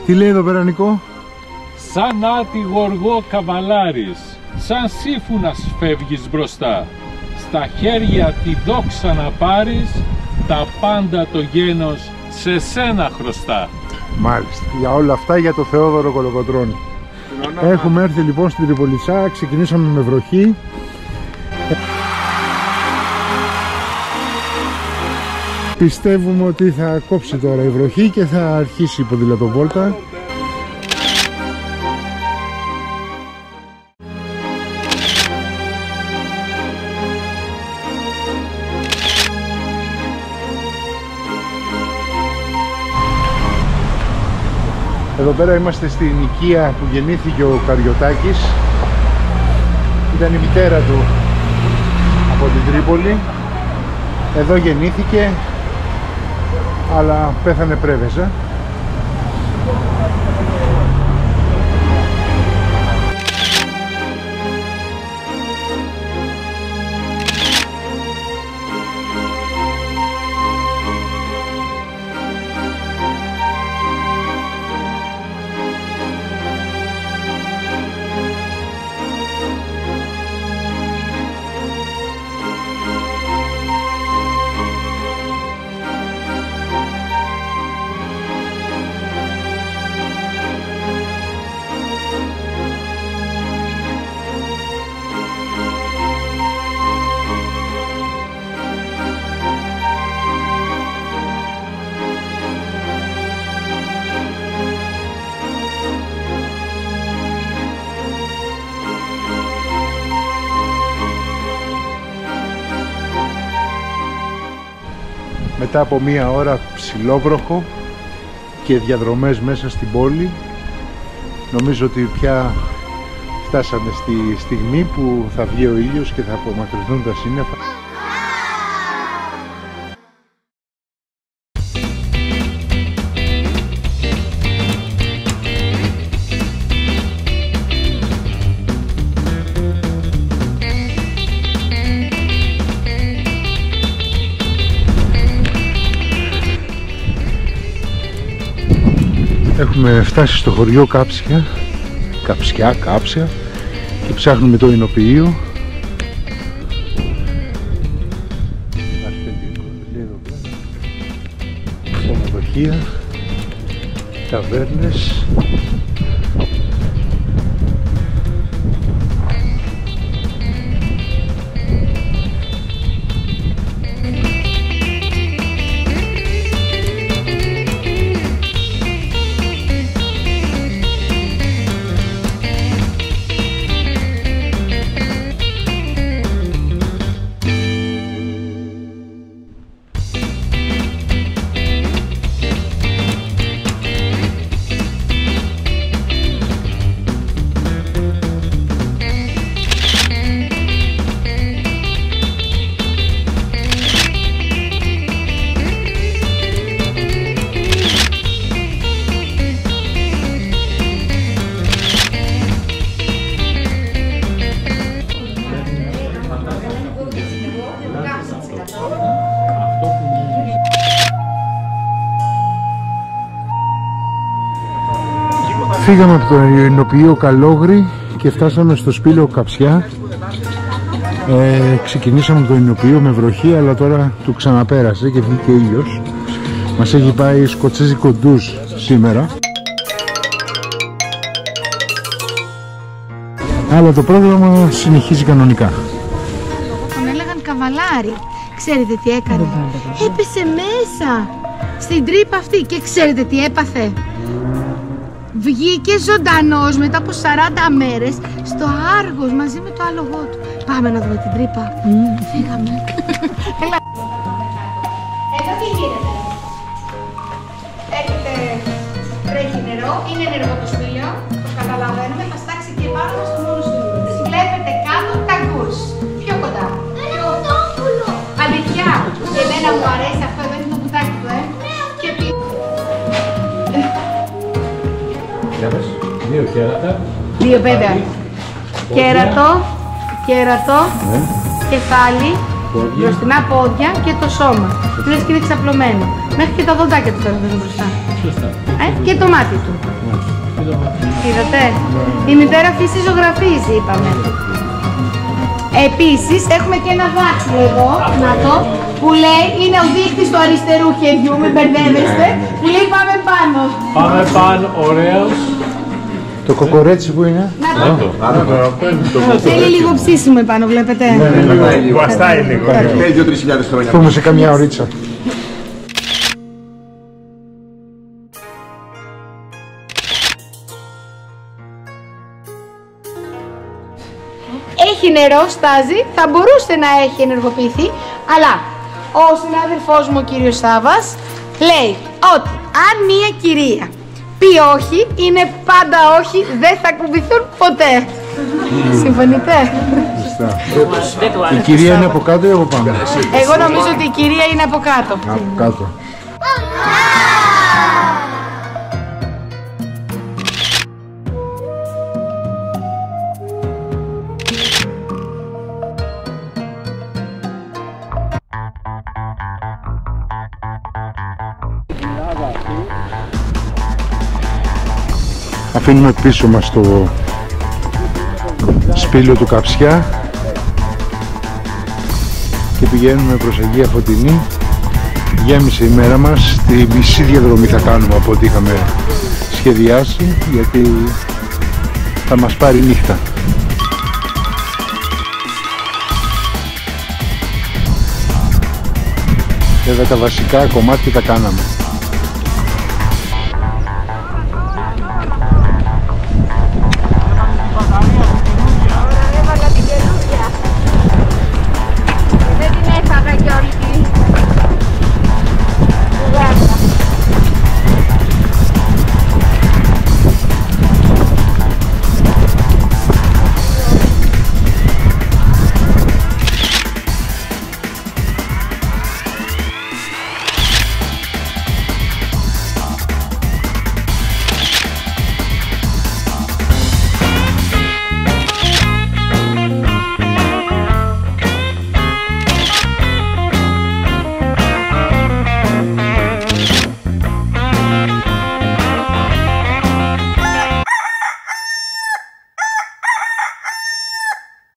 Τι λέει εδώ πέρα, Νικό? Σαν άτι γοργό καβαλάρης, σαν σύμφωνας φεύγεις μπροστά. Στα χέρια τη δόξα να πάρεις, τα πάντα το γένος σε σένα χρωστά. Μάλιστα. Για όλα αυτά για το Θεόδωρο Κολοκοτρώνη. Έχουμε έρθει λοιπόν στην Τριπολιτσά, ξεκινήσαμε με βροχή. Πιστεύουμε ότι θα κόψει τώρα η βροχή και θα αρχίσει η ποδηλατοβόλτα. Εδώ πέρα είμαστε στην οικία που γεννήθηκε ο Καριωτάκης. Ήταν η μητέρα του από την Τρίπολη. Εδώ γεννήθηκε, αλλά πέθανε πρέβεζα. Μετά από μία ώρα ψηλόβροχο και διαδρομές μέσα στην πόλη, νομίζω ότι πια φτάσαμε στη στιγμή που θα βγει ο ήλιος και θα απομακρυνθούν τα σύννεφα. Έχουμε φτάσει στο χωριό Κάψια και ψάχνουμε το εινοποιείο. Ξενοδοχεία, ταβέρνες. Φύγαμε από το εινοποιείο Καλόγρη και φτάσαμε στο Σπήλαιο Καψιά. Ξεκινήσαμε το εινοποιείο με βροχή, αλλά τώρα του ξαναπέρασε και βγήκε ήλιος. Μας έχει πάει σκοτσέζικο ντουζ σήμερα. Αλλά το πρόγραμμα συνεχίζει κανονικά. Τον έλεγαν καβαλάρι. Ξέρετε τι έκανε? Έπεσε μέσα στην τρύπα αυτή και ξέρετε τι έπαθε? Βγήκε ζωντανός μετά από 40 μέρες στο Άργος μαζί με το άλογο του. Πάμε να δούμε την τρύπα. Φύγαμε. Έλα. Εδώ τι γίνεται? Έχετε, τρέχει νερό, είναι ενεργό το σπήλαιο, το καταλαβαίνουμε, θα στάξει και πάνω μας το μόνο του. Βλέπετε κάτω ταγκούς. Πιο κοντά. Ένα κουτόπουλο. Αλήθεια. Και εμένα μου αρέσει αυτό, εδώ είναι το κουτάκι του, Και πει. Δύο κέρατα. Δύο βέβαια. Κέρατο, κεφάλι, μπροστινά πόδια και το σώμα. Λες και είναι ξαπλωμένο. Μέχρι και τα δοντάκια του παίρνουν μπροστά. Σωστά. Και το μάτι του. Είδατε. Η μητέρα φύσης ζωγραφίζει, είπαμε. Επίσης έχουμε και ένα δάχτυλο εδώ, να το, που λέει, είναι ο δείκτης του αριστερού χεριού, μην μπερδεύεστε, που λέει πάμε πάνω. Πάμε πάνω, ωραίος. Το κοκορέτσι που είναι? Να το. Θέλει λίγο ψήσιμο επάνω, βλέπετε. Βαστάει λίγο. Θέλει 2-3 χρόνια. Πούμε σε καμιά ωρίτσα. Έχει νερό, στάζει, θα μπορούσε να έχει ενεργοποιηθεί, αλλά ο συνάδελφός μου, ο κύριος Σάβας, λέει ότι αν μία κυρία πει όχι, είναι πάντα όχι, δεν θα κουμπηθούν ποτέ. Συμφωνείτε? Η κυρία είναι από κάτω ή από πάνω? Εγώ νομίζω ότι η κυρία είναι από κάτω. Από κάτω. Αφήνουμε πίσω μας το σπήλαιο του Καψιά και πηγαίνουμε προς Αγία Φωτεινή. Γέμισε η μέρα μας, τη μισή διαδρομή θα κάνουμε από ό,τι είχαμε σχεδιάσει, γιατί θα μας πάρει νύχτα. Βέβαια τα βασικά κομμάτια τα κάναμε.